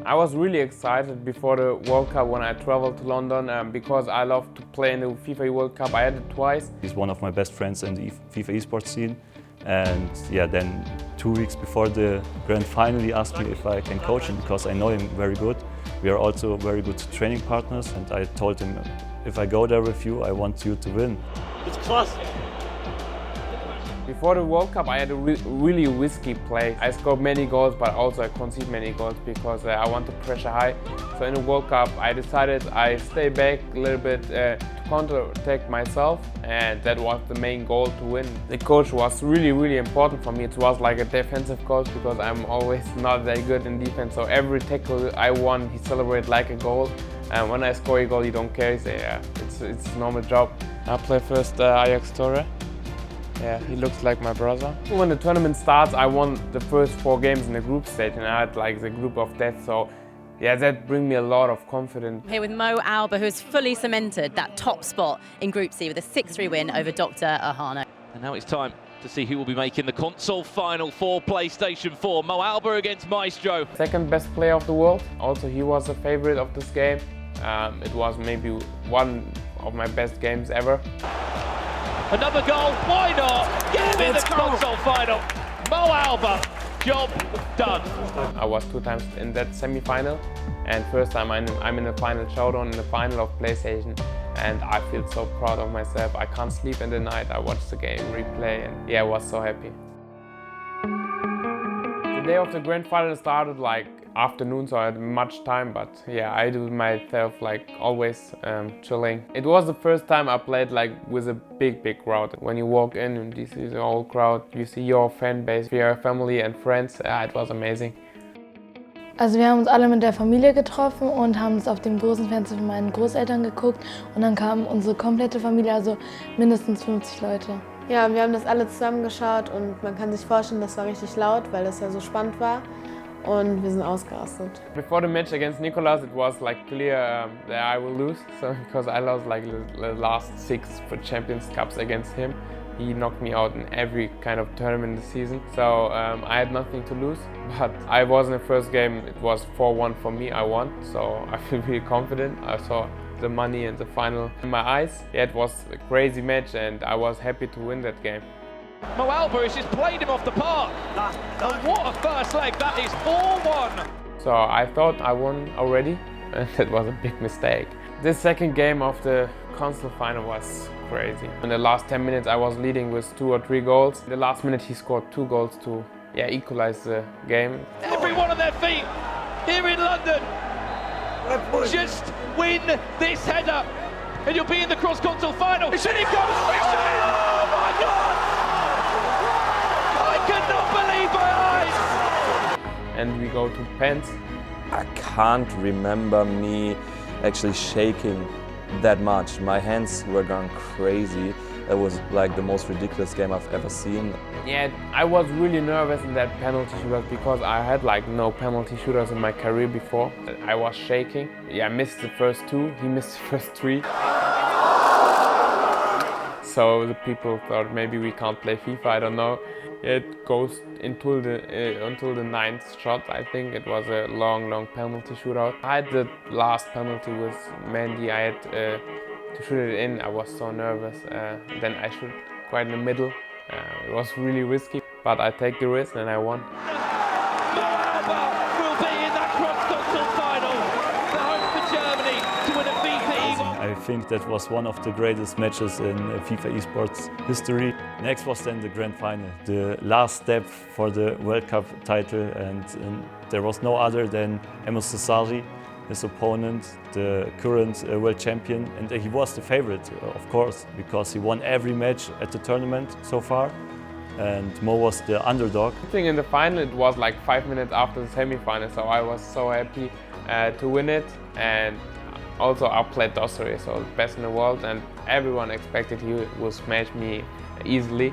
I was really excited before the World Cup when I traveled to London because I love to play in the FIFA World Cup. I had it twice. He's one of my best friends in the FIFA eSports scene. And yeah, then 2 weeks before the grand final, he asked me if I can coach him because I know him very good. We are also very good training partners, and I told him, if I go there with you, I want you to win. It's class. Before the World Cup, I had a really risky play. I scored many goals, but also I conceded many goals because I want to pressure high. So in the World Cup, I decided I stay back a little bit to counter-attack myself, and that was the main goal, to win. The coach was really important for me. It was like a defensive coach because I'm always not that good in defense. So every tackle I won, he celebrated like a goal. And when I score a goal, he don't care. He say, yeah, it's a normal job. I play first Ajax Torre. Yeah, he looks like my brother. When the tournament starts, I won the first 4 games in the group stage, and I had like the group of death. So yeah, that brings me a lot of confidence. Here with MoAuba, who has fully cemented that top spot in Group C with a 6-3 win over Dr. Ahano. And now it's time to see who will be making the console final for PlayStation 4. MoAuba against Maestro. Second best player of the world. Also, he was a favorite of this game. It was maybe one of my best games ever. Another goal, why not? Give me the console final. MoAuba, job done. I was 2 times in that semi-final, and first time I'm in the final showdown, in the final of PlayStation, and I feel so proud of myself. I can't sleep in the night. I watched the game replay, and yeah, I was so happy. The day of the grand final started like afternoon, so I had much time, but yeah, I do myself like always chilling. It was the first time I played like with a big crowd. When you walk in and you see the whole crowd, you see your fan base, your family and friends, it was amazing. Also wir haben uns alle mit der Familie getroffen und haben es auf dem großen Fernseher von meinen Großeltern geguckt, und dann kam unsere komplette Familie, also mindestens 50 Leute. Ja, wir haben das alle zusammen geschaut und man kann sich vorstellen, das war richtig laut, weil das ja so spannend war. Und wir sind ausgerastet. Before the match against Nicolas, it was like clear that I will lose, so because I lost like the last 6 for Champions Cups against him. He knocked me out in every kind of tournament this season, so I had nothing to lose. But I was in the first game, it was 4-1 for me, I won, so I feel really confident. I saw the money and the final in my eyes. Yeah, it was a crazy match and I was happy to win that game. MoAuba has just played him off the park. And what a first leg, that is 4-1. So I thought I won already, and that was a big mistake. The second game of the console final was crazy. In the last 10 minutes I was leading with 2 or 3 goals. In the last minute he scored 2 goals to equalize the game. Everyone on their feet here in London. Just win this header and you'll be in the cross-console final. Here it comes! Oh my God! I cannot believe my eyes! And we go to pens. I can't remember me actually shaking that much. My hands were going crazy. It was like the most ridiculous game I've ever seen. Yeah, I was really nervous in that penalty shootout because I had like no penalty shooters in my career before. I was shaking. Yeah, I missed the first 2, he missed the first 3. So the people thought maybe we can't play FIFA, I don't know. It goes until the 9th shot, I think. It was a long penalty shootout. I had the last penalty with Mandy. I had to shoot it in. I was so nervous. Then I shoot quite in the middle. It was really risky, but I take the risk and I won. MoAuba will be in that cross-console final. The hope for Germany to win a FIFA. I think that was one of the greatest matches in FIFA eSports history. Next was then the grand final, the last step for the World Cup title, and there was no other than Amos Sassari, his opponent, the current world champion, and he was the favorite, of course, because he won every match at the tournament so far, and Mo was the underdog. I think in the final it was like 5 minutes after the semi-final, so I was so happy to win it, and also I played Dosseri, so the best in the world, and everyone expected he would smash me easily.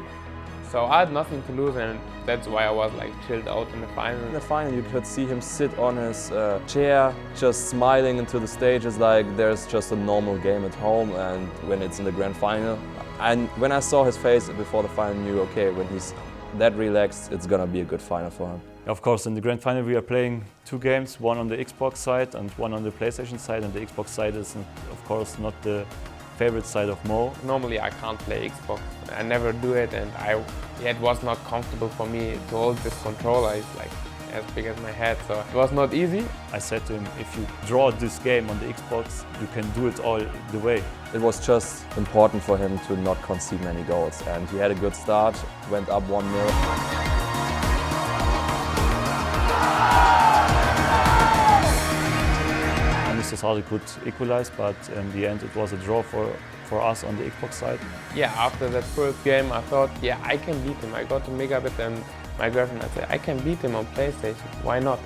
So I had nothing to lose, and that's why I was like chilled out in the final. In the final you could see him sit on his chair, just smiling into the stage. It's like there's just a normal game at home, and when it's in the grand final. And when I saw his face before the final, I knew, okay, when he's that relaxed, it's gonna be a good final for him. Of course, in the grand final we are playing 2 games, one on the Xbox side and one on the PlayStation side, and the Xbox side is of course not the favorite side of Mo. Normally I can't play Xbox, I never do it, and it was not comfortable for me to hold this controller. It's like as big as my head, so it was not easy. I said to him, if you draw this game on the Xbox, you can do it all the way. It was just important for him to not concede many goals, and he had a good start, went up 1-0. Mr. Sardi could equalize, but in the end it was a draw for us on the Xbox side. Yeah, after that first game I thought, yeah, I can beat him. I got to Megabit and my girlfriend, I said, I can beat him on PlayStation, why not?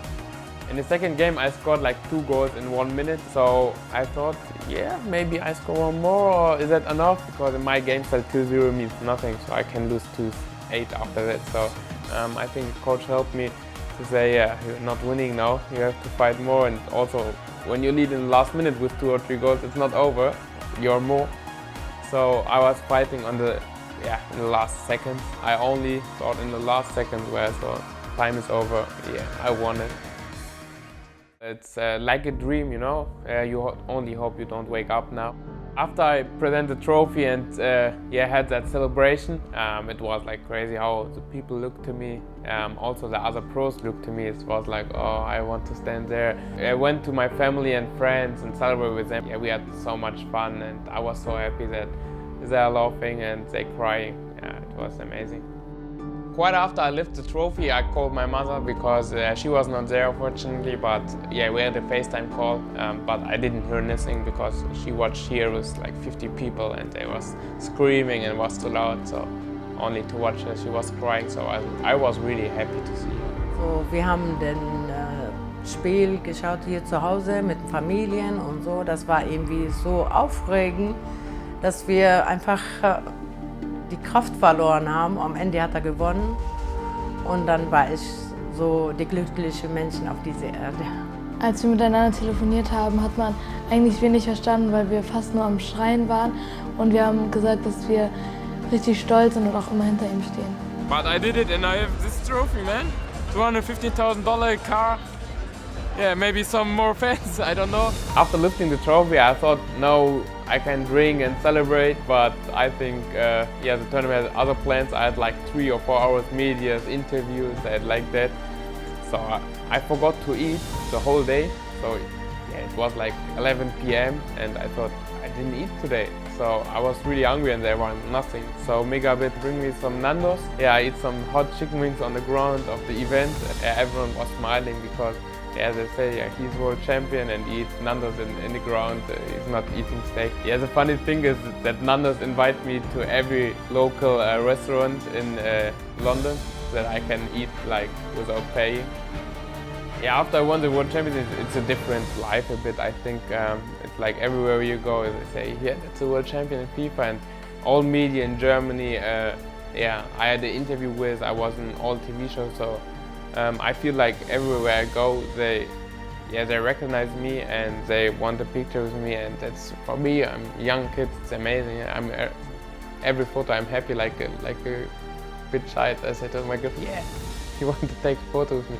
In the second game I scored like 2 goals in 1 minute, so I thought, yeah, maybe I score 1 more, or is that enough? Because in my game style 2-0 means nothing, so I can lose 2-8 after that. So I think the coach helped me to say, yeah, you're not winning now, you have to fight more, and also when you lead in the last minute with 2 or 3 goals, it's not over, you're more. So I was fighting in the last seconds. I only thought in the last seconds where I thought time is over, yeah, I won it. It's like a dream, you know, you only hope you don't wake up now. After I presented the trophy and had that celebration, it was like crazy how the people looked to me. Also the other pros looked to me. It was like, oh, I want to stand there. I went to my family and friends and celebrate with them. Yeah, we had so much fun, and I was so happy that they're laughing and they're crying. Yeah, it was amazing. Quite after I lifted the trophy, I called my mother because she was not there, unfortunately, but yeah, we had a FaceTime call, but I didn't hear anything because she watched here with like 50 people and they was screaming and it was too loud, so only to watch her, she was crying, so I was really happy to see her. So, wir haben den Spiel geschaut hier zu Hause mit Familien und so, das war irgendwie so aufregend, dass wir einfach die Kraft verloren haben. Am Ende hat er gewonnen und dann war ich so die glückliche Menschen auf dieser Erde. Als wir miteinander telefoniert haben, hat man eigentlich wenig verstanden, weil wir fast nur am Schreien waren, und wir haben gesagt, dass wir richtig stolz sind und auch immer hinter ihm stehen. But I did it and I have this trophy, man. $250,000 car. Yeah, maybe some more fans, I don't know. After lifting the trophy, I thought, no, I can drink and celebrate, but I think, the tournament had other plans. I had like 3 or 4 hours media, interviews, I had like that. So I forgot to eat the whole day. So yeah, it was like 11 p.m. and I thought, I didn't eat today. So I was really hungry and there was nothing. So Megabit bring me some Nandos. Yeah, I eat some hot chicken wings on the ground of the event. Everyone was smiling because, as I say, he's world champion and he eats Nandos in the ground. He's not eating steak. Yeah, the funny thing is that Nandos invite me to every local restaurant in London that I can eat like without paying. Yeah, after I won the world championship, it's a different life a bit. I think it's like everywhere you go, they say, yeah, that's a world champion in FIFA, and all media in Germany. I had an interview with. I was in all TV shows, so. I feel like everywhere I go, they recognize me and they want a picture with me, and that's, for me, I'm a young kid, it's amazing. Every photo I'm happy like a bit shy. I said to my girlfriend, yeah, you want to take a photo with me.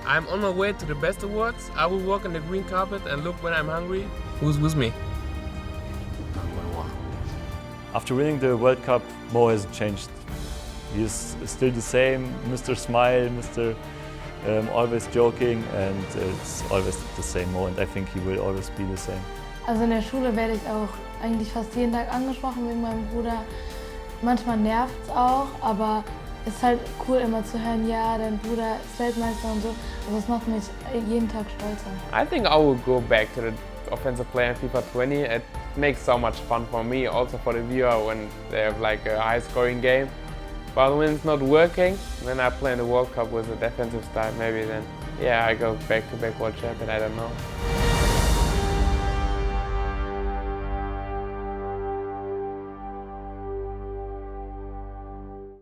I'm on my way to the best awards. I will walk on the green carpet and look when I'm hungry. Who's with me? After winning the World Cup, Mo has changed. He is still the same, Mr. Smile, Mr. Always joking, and it's always the same Mo, and I think he will always be the same. Also in der Schule werde ich auch eigentlich fast jeden Tag angesprochen wegen meinem Bruder. Manchmal nervt es auch, aber es ist halt cool immer zu hören, ja, dein Bruder ist Weltmeister und so. Also es macht mich jeden Tag stolzer. I think I will go back to the offensive player in FIFA 20. It makes so much fun for me, also for the viewer when they have like a high-scoring game. But when it's not working, when I play in the World Cup with a defensive style, maybe then, yeah, I go back-to-back world champion, I don't know.